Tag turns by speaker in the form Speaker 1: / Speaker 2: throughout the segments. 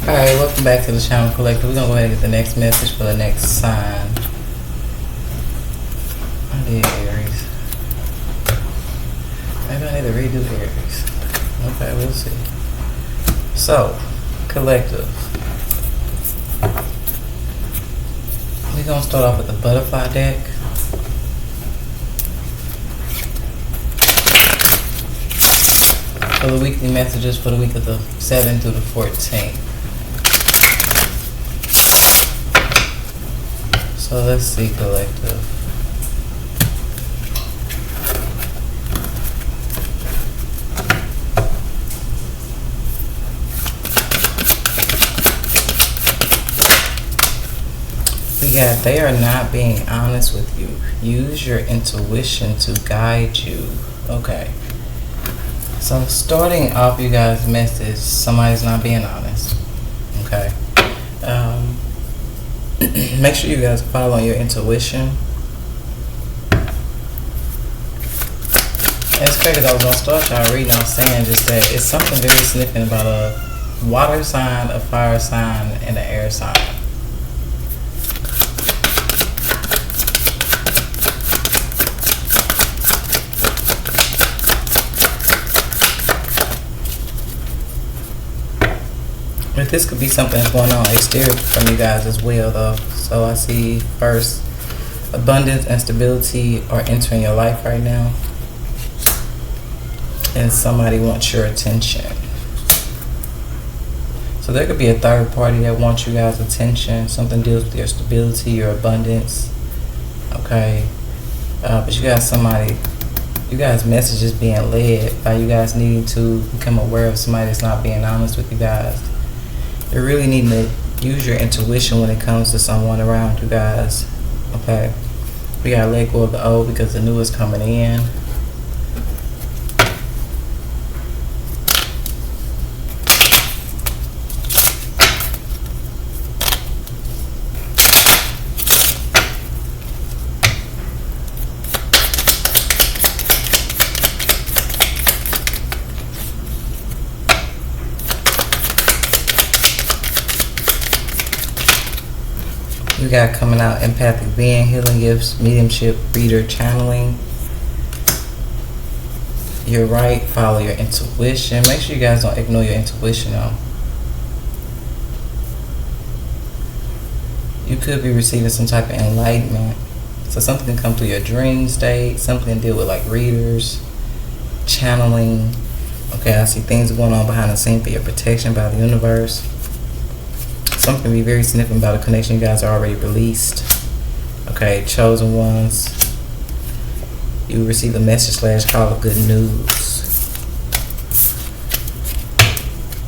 Speaker 1: Alright, welcome back to the channel, Collector. We're going to go ahead and get the next message for the next sign. I did Aries. Maybe I need to redo Aries. Okay, we'll see. So, Collective. We're going to start off with the butterfly deck. For the weekly messages for the week of the 7th through the 14th. So let's see, Collective. We got, they are not being honest with you. Use your intuition to guide you. Okay. So starting off, you guys' message, somebody's not being honest. Okay. Make sure you guys follow your intuition. It's crazy, I was gonna start y'all reading. I was saying just that it's something very significant about a water sign, a fire sign, and an air sign. But this could be something that's going on exterior from you guys as well, though. So I see first, abundance and stability are entering your life right now. And somebody wants your attention. So there could be a third party that wants you guys' attention. Something deals with your stability, your abundance. Okay. But you got somebody, you guys' messages being led by you guys needing to become aware of somebody that's not being honest with you guys. You're really needing to use your intuition when it comes to someone around you guys. Okay. We gotta let go of the old because the new is coming in. We got coming out empathic being, healing gifts, mediumship, reader, channeling. You're right. Follow your intuition. Make sure you guys don't ignore your intuition though. You could be receiving some type of enlightenment. So something can come through your dream state. Something to deal with like readers, channeling. Okay, I see things going on behind the scene for your protection by the universe. Something can be very significant about a connection you guys are already released. Okay, chosen ones. You receive a message / call of good news.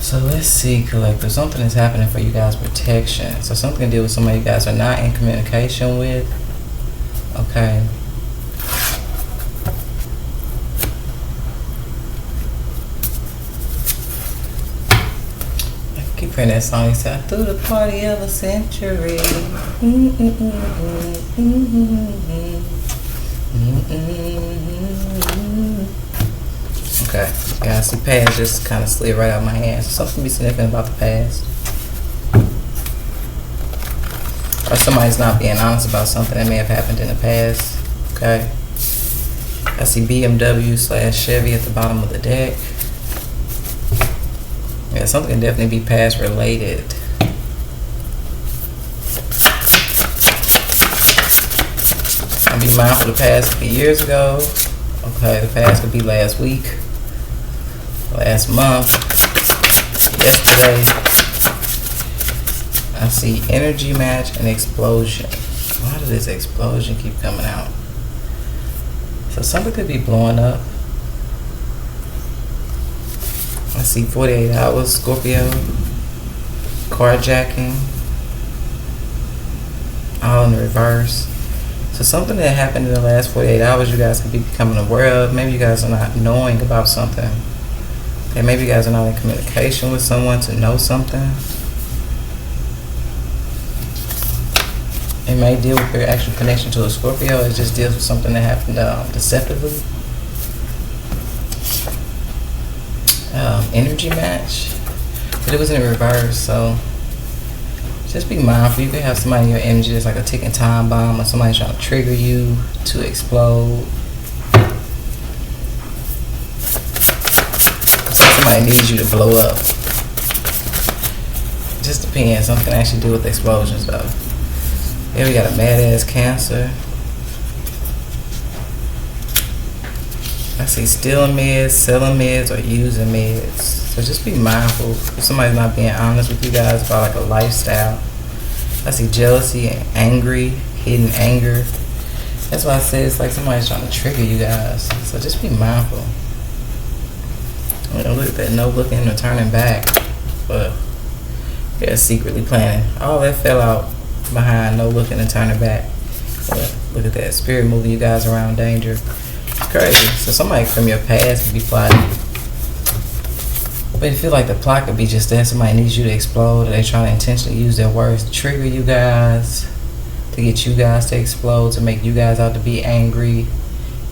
Speaker 1: So let's see, Collective. Something is happening for you guys' protection. So something can deal with somebody you guys are not in communication with. Okay. Keep hearing that song. He said, "Through the party of a century." Okay, guys, the past just kind of slid right out of my hands. So something be significant about the past, or somebody's not being honest about something that may have happened in the past. Okay, I see BMW / Chevy at the bottom of the deck. Yeah, something can definitely be past related. And be mindful the past could be years ago. Okay, the past could be last week, last month, yesterday. I see energy match and explosion. Why does this explosion keep coming out? So something could be blowing up. I see 48 hours, Scorpio, carjacking, all in the reverse. So something that happened in the last 48 hours you guys could be becoming aware of. Maybe you guys are not knowing about something. Okay, maybe you guys are not in communication with someone to know something. It may deal with your actual connection to a Scorpio. It just deals with something that happened deceptively. Energy match. but it was in reverse. So just be mindful. You can have somebody in your energy that's like a ticking time bomb, or somebody trying to trigger you to explode. Somebody needs you to blow up. Just depends. Something can actually do with explosions though. Here we got a mad ass Cancer. I see stealing meds, selling meds, or using meds. So just be mindful if somebody's not being honest with you guys about like a lifestyle. I see jealousy and angry, hidden anger. That's why I said it's like somebody's trying to trigger you guys. So just be mindful. Look at that, no looking or turning back. But yeah, secretly planning. All that fell out behind no looking and turning back. But look at that, spirit moving you guys around danger. It's crazy. So somebody from your past could be plotting. But I feel like the plot could be just that somebody needs you to explode, or they trying to intentionally use their words to trigger you guys, to get you guys to explode, to make you guys out to be angry.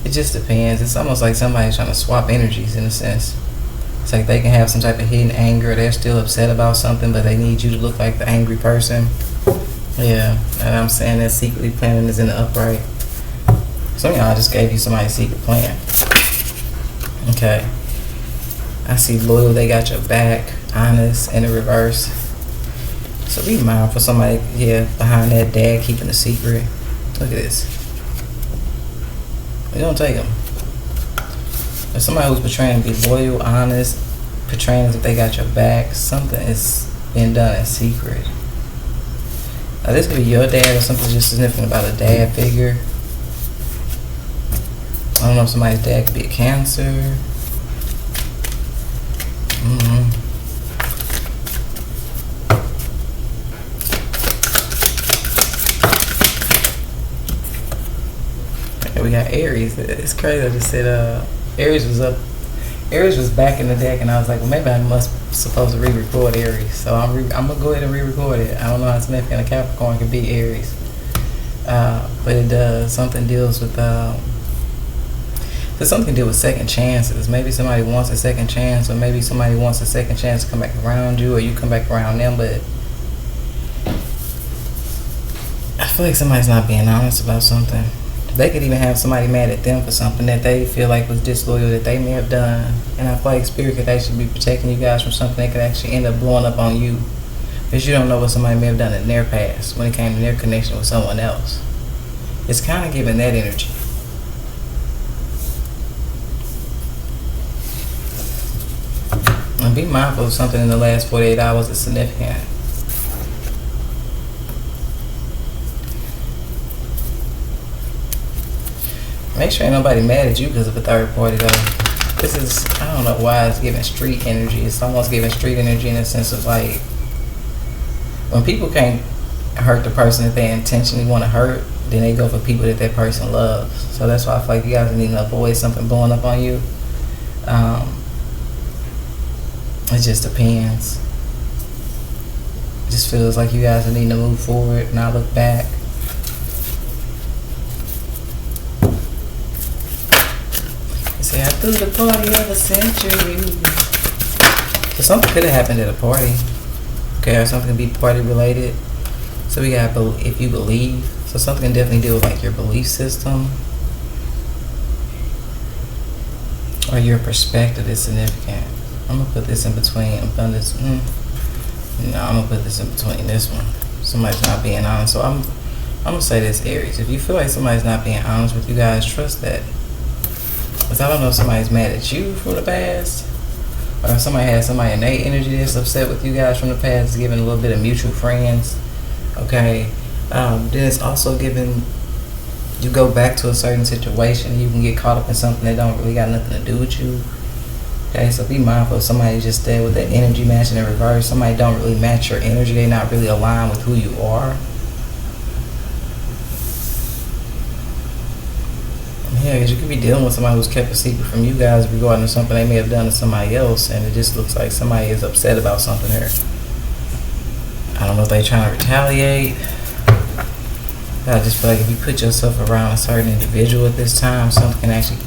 Speaker 1: It just depends. It's almost like somebody's trying to swap energies in a sense. It's like they can have some type of hidden anger, they're still upset about something, but they need you to look like the angry person. Yeah, and I'm saying that secretly planning is in the upright. Some of y'all just gave you somebody's secret plan. Okay. I see loyal, they got your back, honest, in the reverse. So be mindful. Somebody, behind that dad keeping a secret. Look at this. We don't take them. If somebody who's portraying to be loyal, honest, portraying as if they got your back, something is being done in secret. Now this could be your dad or something just significant about a dad figure. I don't know if somebody's dad could be a Cancer. Okay, we got Aries. It's crazy. I just said Aries was up. Aries was back in the deck, and I was like, well, maybe I must supposed to re-record Aries. So I'm gonna go ahead and re-record it. I don't know how significant a Capricorn can be Aries, but it does. Something deals with so something to do with second chances. Maybe somebody wants a second chance, or maybe somebody wants a second chance to come back around you, or you come back around them. But I feel like somebody's not being honest about something. They could even have somebody mad at them for something that they feel like was disloyal that they may have done. And I feel like Spirit could actually be protecting you guys from something that could actually end up blowing up on you, because you don't know what somebody may have done in their past when it came to their connection with someone else. It's kind of giving that energy. And be mindful of something in the last 48 hours that's significant. Make sure ain't nobody mad at you because of a third party though. This is, I don't know why it's giving street energy. It's almost giving street energy in the sense of like, when people can't hurt the person that they intentionally want to hurt, then they go for people that person loves. So that's why I feel like you guys need to avoid something blowing up on you. It just depends. It just feels like you guys need to move forward, not look back. You say, I threw the party of the century. So something could have happened at a party. Okay, or something could be party related. So we got if you believe. So something can definitely deal with like your belief system. Or your perspective is significant. I'm gonna put this in between abundance. No, I'm gonna put this in between this one. Somebody's not being honest. So I'm gonna say this, Aries. If you feel like somebody's not being honest with you guys, trust that. Because I don't know if somebody's mad at you from the past, or if somebody has somebody in their energy that's upset with you guys from the past, giving a little bit of mutual friends. Okay. Then it's also giving you go back to a certain situation. You can get caught up in something that don't really got nothing to do with you. Okay, so be mindful of somebody just there with that energy matching in reverse. Somebody don't really match your energy. They're not really aligned with who you are. Yeah, because you could be dealing with somebody who's kept a secret from you guys regarding something they may have done to somebody else, and it just looks like somebody is upset about something here. I don't know if they're trying to retaliate. I just feel like if you put yourself around a certain individual at this time, something can actually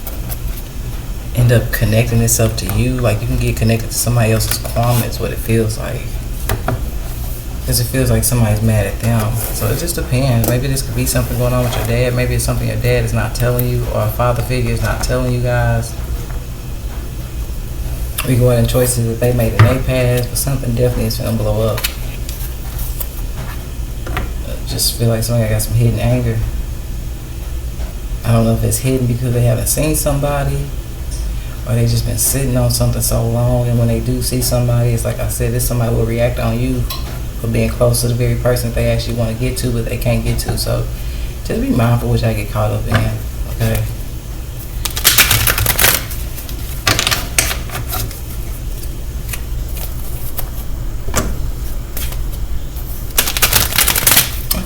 Speaker 1: end end up connecting itself to you. Like you can get connected to somebody else's karma is what it feels like. Because it feels like somebody's mad at them. So it just depends. Maybe this could be something going on with your dad. Maybe it's something your dad is not telling you, or a father figure is not telling you guys. We go ahead and choices that they made in their past, but something definitely is gonna blow up. I just feel like somebody got some hidden anger. I don't know if it's hidden because they haven't seen somebody, or they just been sitting on something so long, and when they do see somebody, it's like I said, this somebody will react on you for being close to the very person that they actually want to get to, but they can't get to. So just be mindful what y'all get caught up in, okay?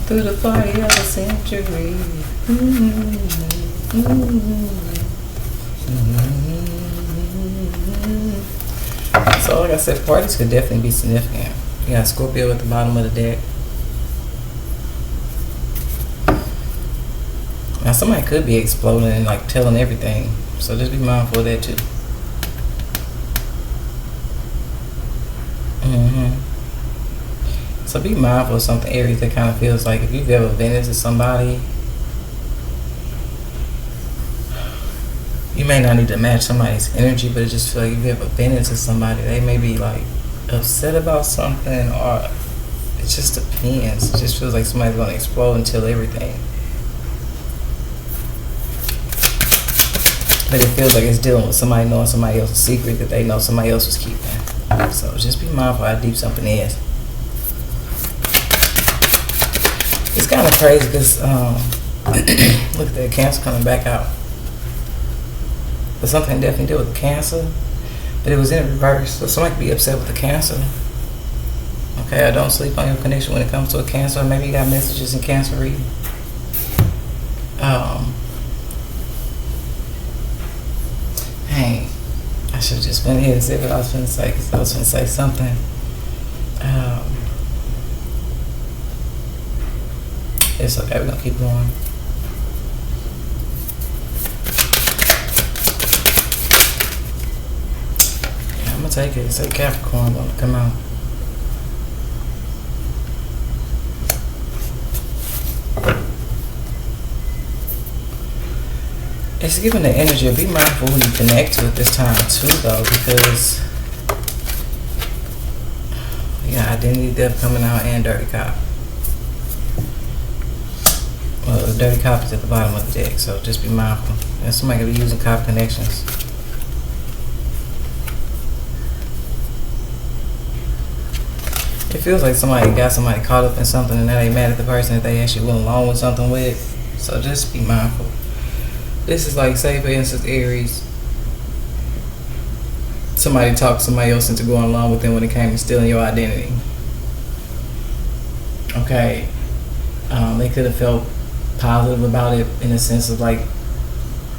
Speaker 1: Through the party of the century. So like I said, parties could definitely be significant. You got Scorpio at the bottom of the deck. Now somebody could be exploding and like telling everything. So just be mindful of that too. So be mindful of something, Aries, that kind of feels like if you've ever vented to somebody, you may not need to match somebody's energy, but it just feels like if you've ever vented to somebody, they may be like upset about something, or it just depends. It just feels like somebody's going to explode and tell everything. But it feels like it's dealing with somebody knowing somebody else's secret that they know somebody else was keeping. So just be mindful how deep something is. It's kind of crazy because look at that Cancer coming back out. But something definitely did with the Cancer, but it was in reverse. So somebody could be upset with the Cancer. Okay, I don't sleep on your connection when it comes to a Cancer. Maybe you got messages in Cancer reading. Hey, I should have just went ahead and said what I was going to say, because I was going to say something. It's okay, we're going to keep going. Yeah, I'm going to take it. It's a Capricorn going to come out. It's giving the energy of be mindful who you connect to at this time too, though, because you got identity theft coming out and dirty cop. Well, the dirty cop is at the bottom of the deck, so just be mindful. And somebody could be using cop connections. It feels like somebody got somebody caught up in something and now they mad at the person that they actually went along with something with. So just be mindful. This is like, say for instance, Aries, somebody talked somebody else into going along with them when it came to stealing your identity. Okay, they could have felt positive about it in the sense of like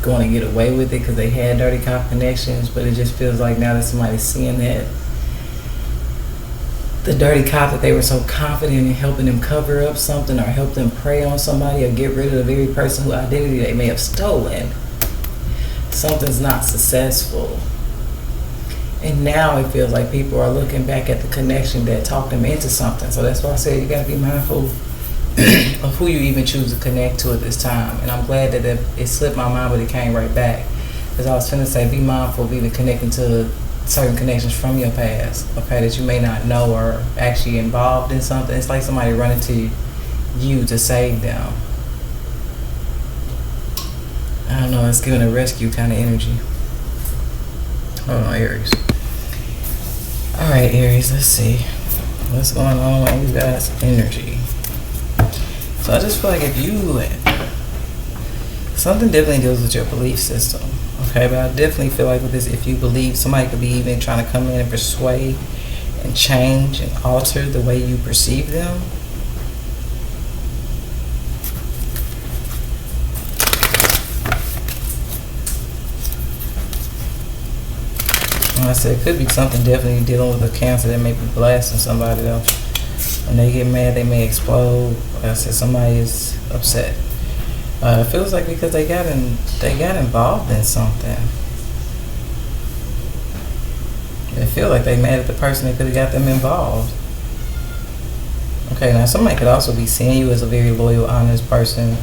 Speaker 1: going to get away with it because they had dirty cop connections, but it just feels like now that somebody's seeing that the dirty cop that they were so confident in helping them cover up something or help them prey on somebody or get rid of the very person whose identity they may have stolen, something's not successful. And now it feels like people are looking back at the connection that talked them into something. So that's why I said you got to be mindful of who you even choose to connect to at this time. And I'm glad that it slipped my mind, but it came right back. Because I was finna say, be mindful of even connecting to certain connections from your past, okay, that you may not know are actually involved in something. It's like somebody running to you to save them. I don't know, it's giving a rescue kind of energy. Hold on, Aries. Alright, Aries, let's see. What's going on with you guys' energy? So I just feel like if you, something definitely deals with your belief system. Okay, but I definitely feel like with this, if you believe, somebody could be even trying to come in and persuade and change and alter the way you perceive them. Like I said, it could be something definitely dealing with a Cancer that may be blasting somebody though. When they get mad, they may explode. Like I said, somebody is upset. It feels like because they got involved in something. feel like they mad at the person that could have got them involved. Okay, now somebody could also be seeing you as a very loyal, honest person,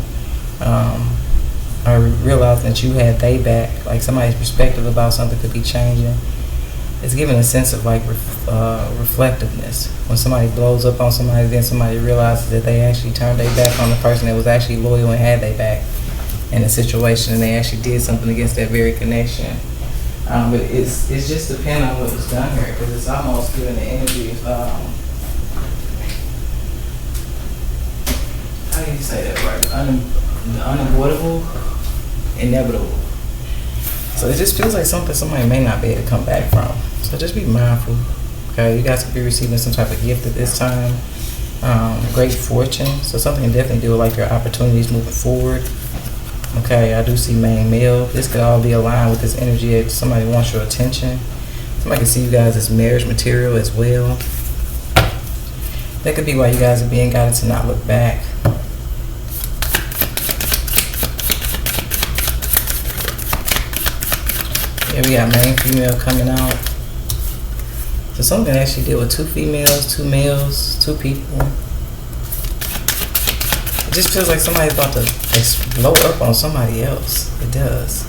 Speaker 1: or realizing that you had they back. Like somebody's perspective about something could be changing. It's giving a sense of like reflectiveness. When somebody blows up on somebody, then somebody realizes that they actually turned their back on the person that was actually loyal and had their back in a situation, and they actually did something against that very connection. But it's just depending on what was done here, because it's almost giving the energy of how do you say that word? Unavoidable, inevitable. So it just feels like something somebody may not be able to come back from. So just be mindful. Okay, you guys could be receiving some type of gift at this time. Great fortune. So something can definitely do with like your opportunities moving forward. Okay, I do see main male. This could all be aligned with this energy that somebody wants your attention. Somebody can see you guys as marriage material as well. That could be why you guys are being guided to not look back. Yeah, we got main female coming out. So something actually deal with 2 females, 2 males, 2 people. It just feels like somebody's about to blow up on somebody else. It does.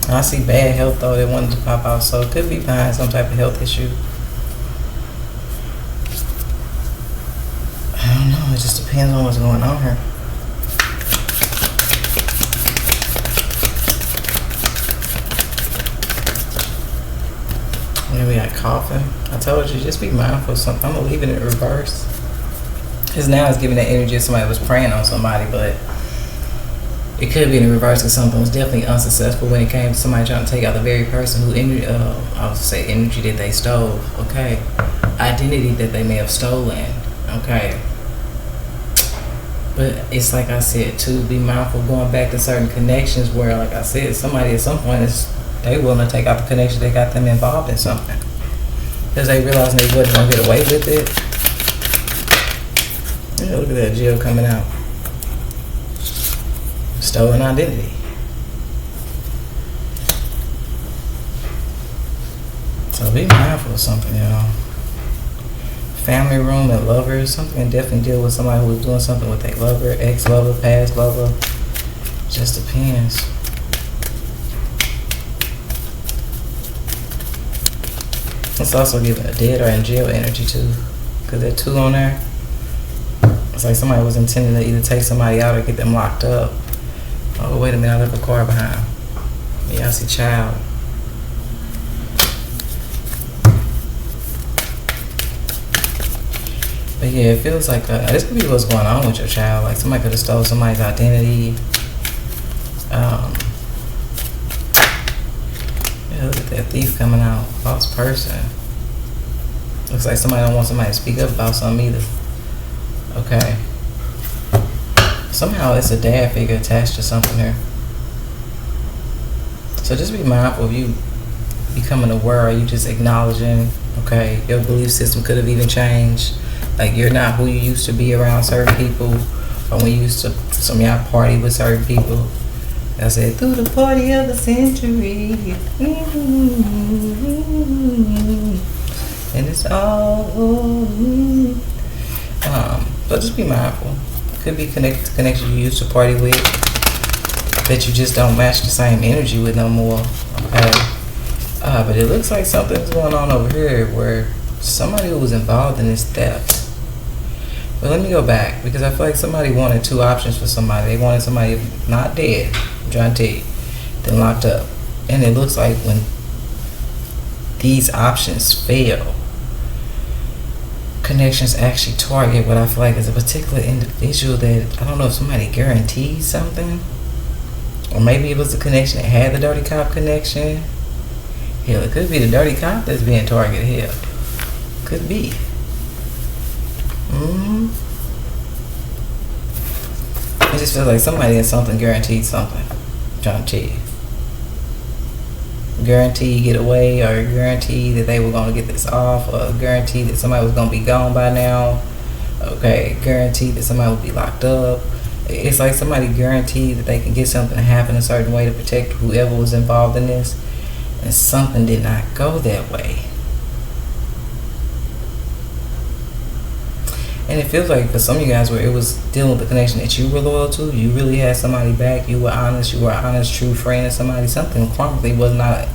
Speaker 1: And I see bad health though that wanted to pop out, so it could be behind some type of health issue. I don't know, it just depends on what's going on here. And then we got coughing. I told you, just be mindful of something. I'm going to leave it in reverse. Because now it's giving that energy of somebody was praying on somebody, but it could be in reverse because something was definitely unsuccessful when it came to somebody trying to take out the very person who, I would say energy that they stole, okay? Identity that they may have stolen, okay? But it's like I said, too, be mindful going back to certain connections where, like I said, somebody at some point they willing to take out the connection that got them involved in something. Because they realized they wasn't going to get away with it. Yeah, look at that Jill coming out. Stolen identity. So be mindful of something, y'all. Family room and lovers. Something can definitely deal with somebody who was doing something with their lover, ex-lover, past lover. Just depends. It's also giving a dead or in jail energy too. Because that 2 on there. It's like somebody was intending to either take somebody out or get them locked up. Oh, wait a minute, I left a car behind. Yeah, I see child. But yeah, it feels like this could be what's going on with your child. Like somebody could have stole somebody's identity. Yeah, look at that thief coming out. False person. Looks like somebody don't want somebody to speak up about something either. Okay. Somehow it's a dad figure attached to something here. So just be mindful of you becoming aware, or you just acknowledging, okay, your belief system could have even changed. Like you're not who you used to be around certain people, or when you used to, some of y'all party with certain people. I said, through the party of the century. And it's all. But just be mindful. Could be connected to connections you used to party with that you just don't match the same energy with no more. Okay. But it looks like something's going on over here where somebody who was involved in this theft. But let me go back, because I feel like somebody wanted 2 options for somebody. They wanted somebody not dead, I'm trying to tell you, then locked up. And it looks like when these options fail, connections actually target what I feel like is a particular individual that, I don't know if somebody guarantees something, or maybe it was the connection that had the dirty cop connection. Hell, it could be the dirty cop that's being targeted. Hell, could be. It just feels like somebody has something guaranteed something. I'm trying to tell you. Guarantee get away, or guarantee that they were going to get this off, or guarantee that somebody was going to be gone by now. Okay, guarantee that somebody would be locked up. It's like somebody guaranteed that they can get something to happen a certain way to protect whoever was involved in this. and something did not go that way. And it feels like for some of you guys where it was dealing with the connection that you were loyal to, you really had somebody back, you were honest, you were an honest, true friend of somebody, something probably was not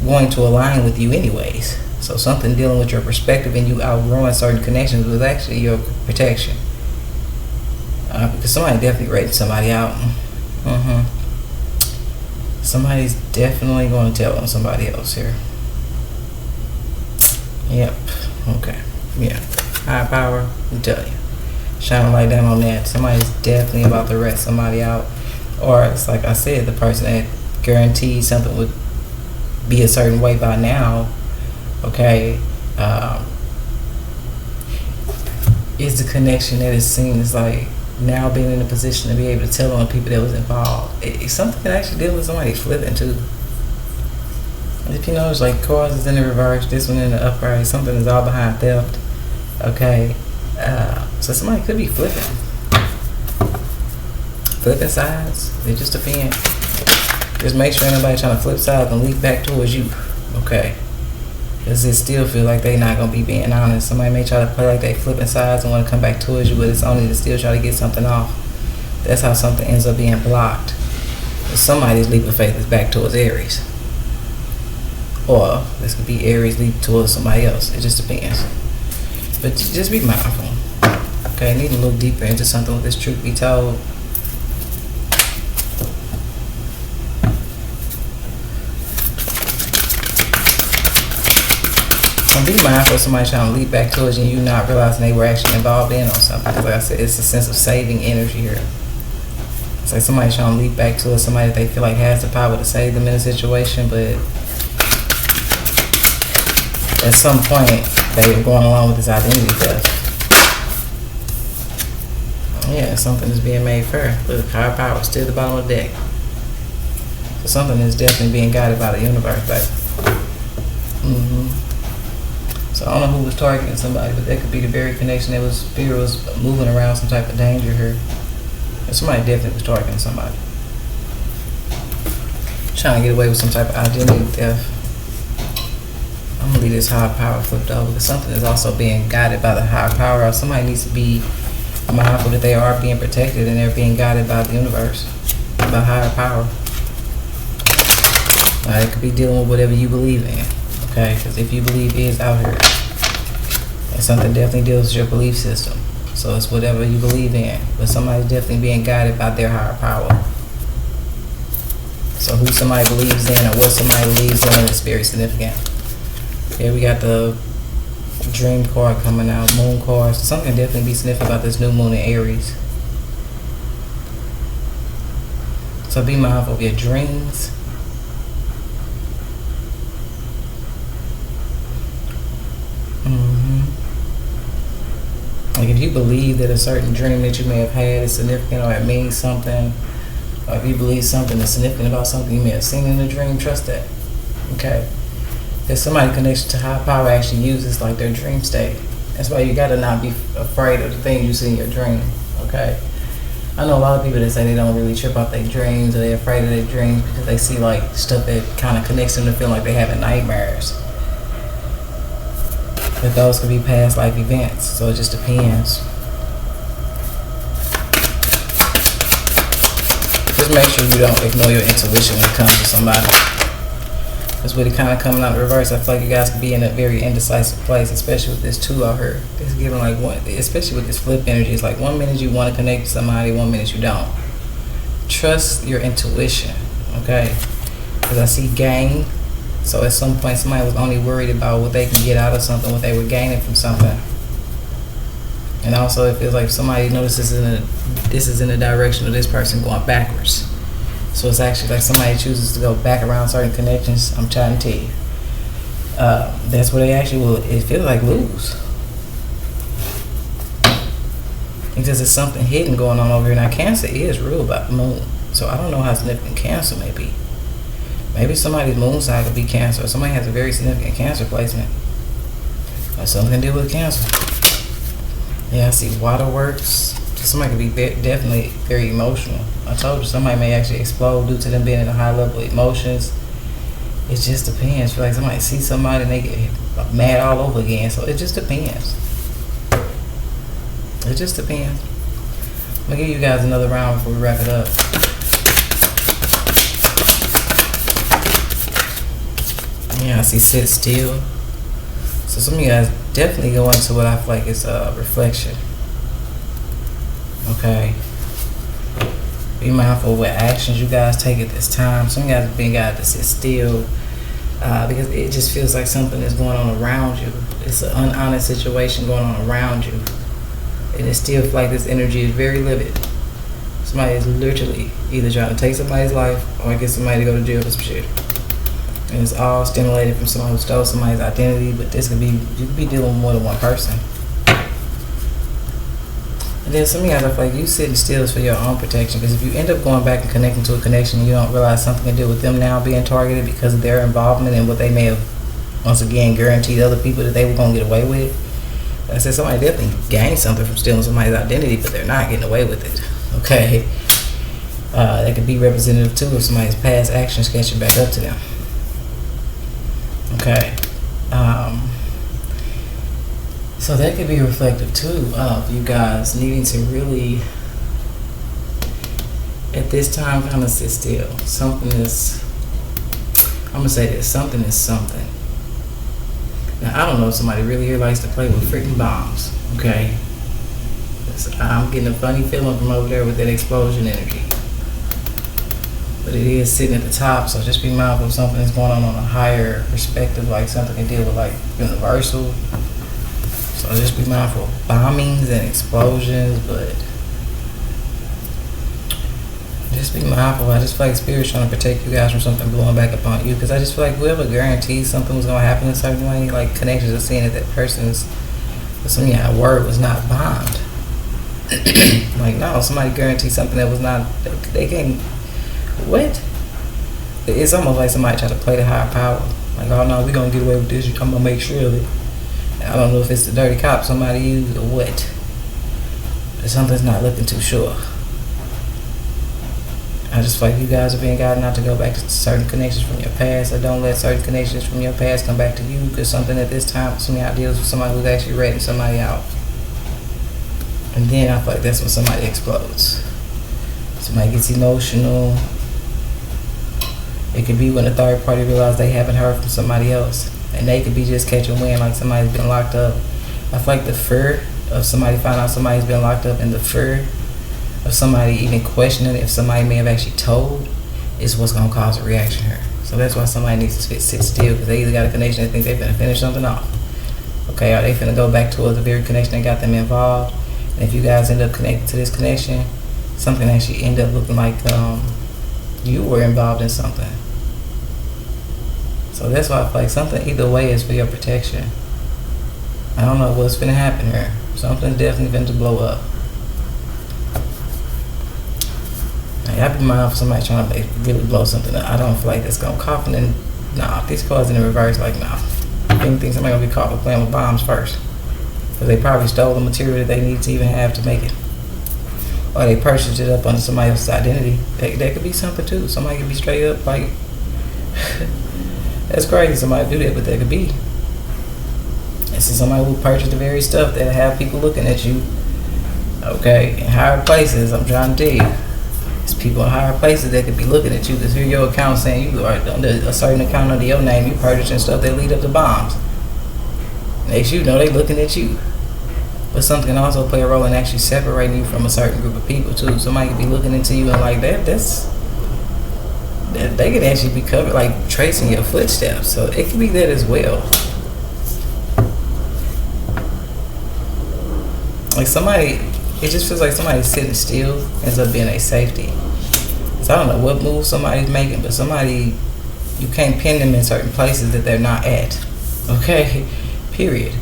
Speaker 1: going to align with you anyways. So something dealing with your perspective and you outgrowing certain connections was actually your protection. Because somebody definitely rated somebody out. Somebody's definitely going to tell on somebody else here. Yep. Okay. Yeah. High power, I'm telling you. Shine a light down on that. Somebody's definitely about to rat somebody out. Or it's like I said, the person that guaranteed something would be a certain way by now, okay, is the connection that is seen as like now being in a position to be able to tell on the people that was involved. It's something that actually deals with somebody flipping too. If you notice, like cars is in the reverse, this one in the upright, something is all behind theft. Okay, so somebody could be flipping sides. It just depends. Just make sure nobody trying to flip sides and leap back towards you. Okay, because it still feel like they not gonna be being honest. Somebody may try to play like they flipping sides and want to come back towards you, but it's only to still try to get something off. That's how something ends up being blocked. Somebody's leap of faith is back towards Aries, or this could be Aries leap towards somebody else. It just depends. But just be mindful. Okay, I need to look deeper into something with this truth be told. And be mindful of somebody trying to leap back towards you and you not realizing they were actually involved in on something. Like I said, it's a sense of saving energy here. It's like somebody trying to leap back towards somebody that they feel like has the power to save them in a situation, but at some point they were going along with this identity theft. Yeah, something is being made fair. Look, higher power still at the bottom of the deck. So something is definitely being guided by the universe, baby. So I don't know who was targeting somebody, but that could be the very connection that was fear was moving around some type of danger here. And somebody definitely was targeting somebody, trying to get away with some type of identity theft. I'm gonna leave this higher power flipped over because something is also being guided by the higher power. Or somebody needs to be mindful that they are being protected and they're being guided by the universe, by higher power. It could be dealing with whatever you believe in, okay? Because if you believe is out here, and something definitely deals with your belief system. So it's whatever you believe in, but somebody's definitely being guided by their higher power. So who somebody believes in or what somebody believes in is very significant. Here we got the dream card coming out, moon card. So something can definitely be significant about this new moon in Aries. So be mindful of your dreams. Like if you believe that a certain dream that you may have had is significant or it means something, or if you believe something is significant about something you may have seen in a dream, trust that. Okay? There's somebody connection to high power actually uses like their dream state. That's why you gotta not be afraid of the things you see in your dream. Okay? I know a lot of people that say they don't really trip off their dreams or they're afraid of their dreams because they see like stuff that kind of connects them to feel like they're having nightmares. But those could be past life events, so it just depends. Just make sure you don't ignore your intuition when it comes to somebody. Because with it kind of coming out in reverse, I feel like you guys could be in a very indecisive place, especially with this 2 out here. It's giving like one, especially with this flip energy. It's like 1 minute you want to connect to somebody, 1 minute you don't. Trust your intuition, okay? Because I see gain. So at some point somebody was only worried about what they can get out of something, what they were gaining from something. And also it feels like somebody notices this is in the direction of this person going backwards. So it's actually like somebody chooses to go back around certain connections. I'm trying to tell you. That's where they actually will, it feels like, lose. Because there's something hidden going on over here. Now Cancer is real about the moon. So I don't know how significant Cancer may be. Maybe somebody's moon side could be Cancer. Or somebody has a very significant Cancer placement. Or something to do with Cancer. Yeah, I see waterworks. Somebody could be definitely very emotional. I told you somebody may actually explode due to them being in a high level of emotions. It just depends. Feel like somebody sees somebody and they get mad all over again. So it just depends. It just depends. I'm gonna give you guys another round before we wrap it up. Yeah, I see sit still. So some of you guys definitely go into what I feel like is reflection. Okay. Be mindful of what actions you guys take at this time. Some of you guys have been guided to sit still because it just feels like something is going on around you. It's an unhonest situation going on around you. And it still feels like this energy is very livid. Somebody is literally either trying to take somebody's life or get somebody to go to jail for some shit. And it's all stimulated from someone who stole somebody's identity, but this could be, you could be dealing with more than one person. And then some of you guys, I feel like you sitting still is for your own protection, because if you end up going back and connecting to a connection and you don't realize something to do with them now being targeted because of their involvement and what they may have, once again, guaranteed other people that they were going to get away with. Like I said, somebody definitely gained something from stealing somebody's identity, but they're not getting away with it. Okay? That could be representative, too, of somebody's past actions catching back up to them. Okay. So that could be reflective too of you guys needing to really, at this time, kind of sit still. Something is, I'm gonna say this, something is something. Now I don't know if somebody really here likes to play with freaking bombs. Okay. I'm getting a funny feeling from over there with that explosion energy. But it is sitting at the top, so just be mindful of something that's going on a higher perspective, like something can deal with like universal. So just be mindful of bombings and explosions, but just be mindful. I just feel like Spirit's trying to protect you guys from something blowing back upon you, because I just feel like whoever guarantees something was going to happen in a certain way, like connections are seeing that person's, some word was not bombed. Like, no, somebody guaranteed something that was not, they can't. What? It's almost like somebody tried to play the higher power. Like, oh no, we're gonna get away with this. I'm gonna make sure of it. I don't know if it's the dirty cop somebody used or what. But something's not looking too sure. I just feel like you guys are being guided not to go back to certain connections from your past, or don't let certain connections from your past come back to you, because something at this time, somebody deals with somebody who's actually ratting somebody out. And then I feel like that's when somebody explodes. Somebody gets emotional. It could be when a third party realizes they haven't heard from somebody else, and they could be just catching wind like somebody's been locked up. I feel like the fear of somebody finding out somebody's been locked up, and the fear of somebody even questioning if somebody may have actually told, is what's going to cause a reaction here. So that's why somebody needs to sit still, because they either got a connection they think they're going to finish something off. Okay, are they finna go back towards the very connection that got them involved? And if you guys end up connected to this connection, something actually end up looking like you were involved in something. So that's why I feel like something either way is for your protection. I don't know what's finna happen here. Something's definitely finna blow up. I'd be mindful of somebody trying to really blow something up. I don't feel like that's gonna cough, and nah, these cards in the reverse, like nah. I think somebody gonna be caught with playing with bombs first, because they probably stole the material that they need to even have to make it, or they purchased it up under somebody else's identity. That could be something too. Somebody could be straight up like, that's crazy. Somebody do that, but that could be. This is somebody who purchased the very stuff that have people looking at you. Okay, in higher places, I'm trying to tell you. There's people in higher places that could be looking at you, because hear your account saying you are under a certain account under your name, you purchasing stuff that lead up to bombs. Next you know they looking at you. But something can also play a role in actually separating you from a certain group of people too. Somebody could be looking into you and like that they could actually be covered, like tracing your footsteps. So it could be that as well. Like somebody, it just feels like somebody sitting still ends up being a safety. So I don't know what move somebody's making, but somebody, you can't pin them in certain places that they're not at. Okay? Period.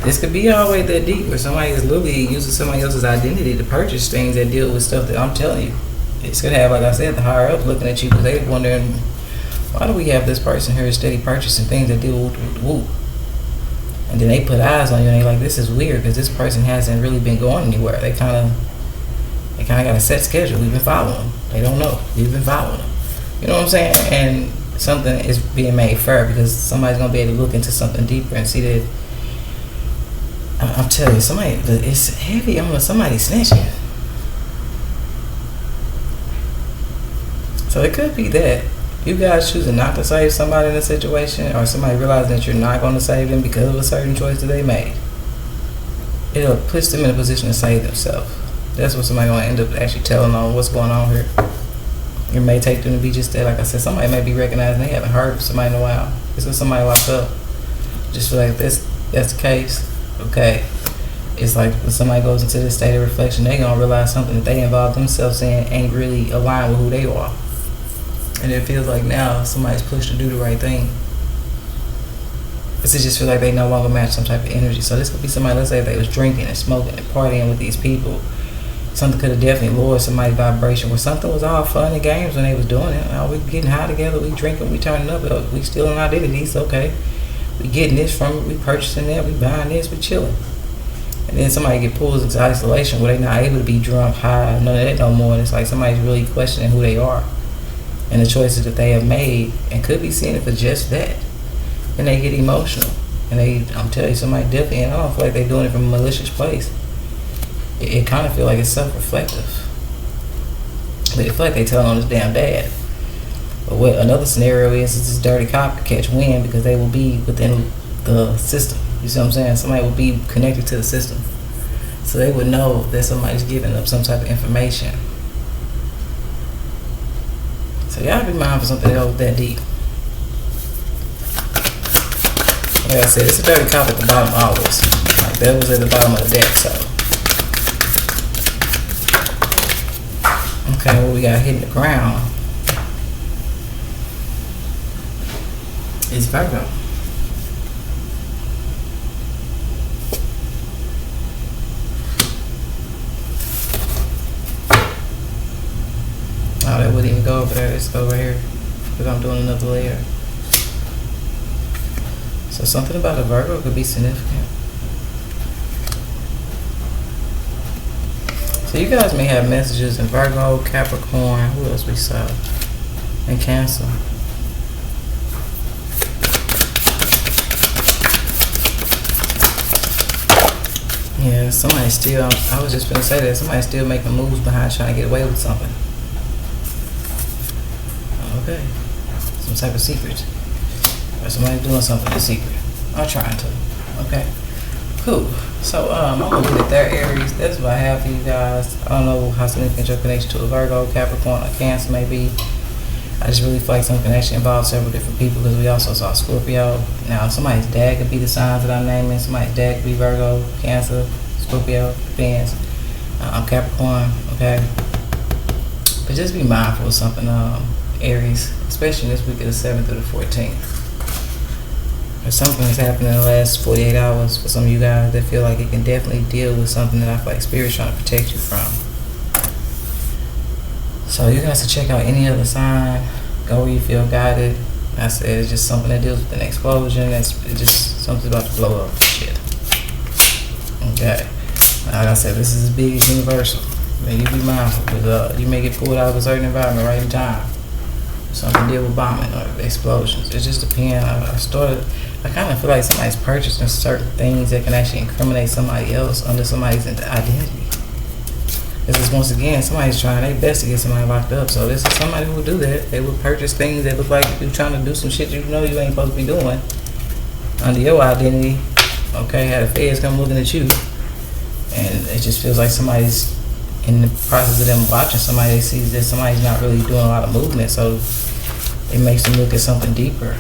Speaker 1: This could be all the way that deep, where somebody is literally using somebody else's identity to purchase things that deal with stuff that I'm telling you. It's gonna have, like I said, the higher up looking at you, because they're wondering, why do we have this person here steady purchasing things that deal with whoop? And then they put eyes on you and they're like, this is weird, because this person hasn't really been going anywhere. They kind of got a set schedule. We've been following them. They don't know. We've been following them. You know what I'm saying? And something is being made fair because somebody's gonna be able to look into something deeper and see that. I'm telling you, somebody, it's heavy on somebody snitching. So it could be that you guys choosing not to save somebody in a situation, or somebody realizing that you're not going to save them because of a certain choice that they made. It'll push them in a position to save themselves. That's what somebody going to end up actually telling on what's going on here. It may take them to be just that. Like I said, somebody may be recognizing they haven't heard from somebody in a while. It's with somebody locked up. Just feel like that's the case. Okay. It's like when somebody goes into this state of reflection, they going to realize something that they involved themselves in ain't really aligned with who they are. And it feels like now somebody's pushed to do the right thing. It just feel like they no longer match some type of energy. So this could be somebody, let's say if they was drinking and smoking and partying with these people. Something could have definitely lowered somebody's vibration where something was all fun and games when they was doing it. Oh, we getting high together, we drinking, we turning up, we stealing identities, okay. We getting this from it, we purchasing that, we buying this, we chilling. And then somebody get pulled into isolation where they not able to be drunk, high, none of that no more. And it's like somebody's really questioning who they are and the choices that they have made, and could be seeing it for just that. And they get emotional. And I'm telling you, somebody definitely, and I don't feel like they're doing it from a malicious place. It kind of feel like it's self-reflective. But it feel like they telling on this damn dad. But what another scenario is this dirty cop could catch wind because they will be within the system. You see what I'm saying? Somebody will be connected to the system. So they would know that somebody's giving up some type of information. So y'all be mindful for something else that deep. Like I said, it's a dirty cop at the bottom always. Like that was at the bottom of the deck, so. Okay, what we got hitting the ground is Virgo. Oh, that wouldn't even go over there. Let's go over here because I'm doing another layer. So something about a Virgo could be significant. So you guys may have messages in Virgo, Capricorn, who else we saw? And Cancer. Yeah, somebody still, I was just going to say that, somebody's still making moves behind trying to get away with something. Okay. Some type of secret. Or somebody doing something in secret. Or trying to. Okay. Cool. So, I'm going to leave it there, Aries. That's what I have for you guys. I don't know how significant your connection to a Virgo, Capricorn, or Cancer may be. I just really feel like something actually involves several different people because we also saw Scorpio. Now, somebody's dad could be the signs that I'm naming. Somebody's dad could be Virgo, Cancer, Scorpio, Depends. Capricorn, okay? But just be mindful of something, Aries, especially this week of the 7th through the 14th. Or something that's happened in the last 48 hours for some of you guys that feel like it can definitely deal with something that I feel like Spirit's trying to protect you from. So you guys can check out any other sign. Go where you feel guided. I said it's just something that deals with an explosion. It's just something about to blow up. Shit. Okay. Like I said, this is as big as universal. Man, you be mindful because you may get pulled out of a certain environment right in time. Something deal with bombing or explosions. It just depends. I kind of feel like somebody's purchasing certain things that can actually incriminate somebody else under somebody's identity. This is once again, somebody's trying their best to get somebody locked up. So this is somebody who will do that. They will purchase things that look like you're trying to do some shit you know you ain't supposed to be doing under your identity. Okay, how the feds come looking at you. And it just feels like somebody's in the process of them watching somebody, they see that somebody's not really doing a lot of movement, so it makes them look at something deeper.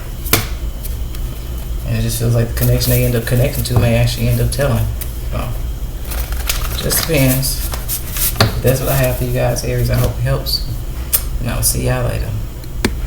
Speaker 1: And it just feels like the connection they end up connecting to may actually end up telling. So, just depends. That's what I have for you guys, Aries. I hope it helps. And I will see y'all later.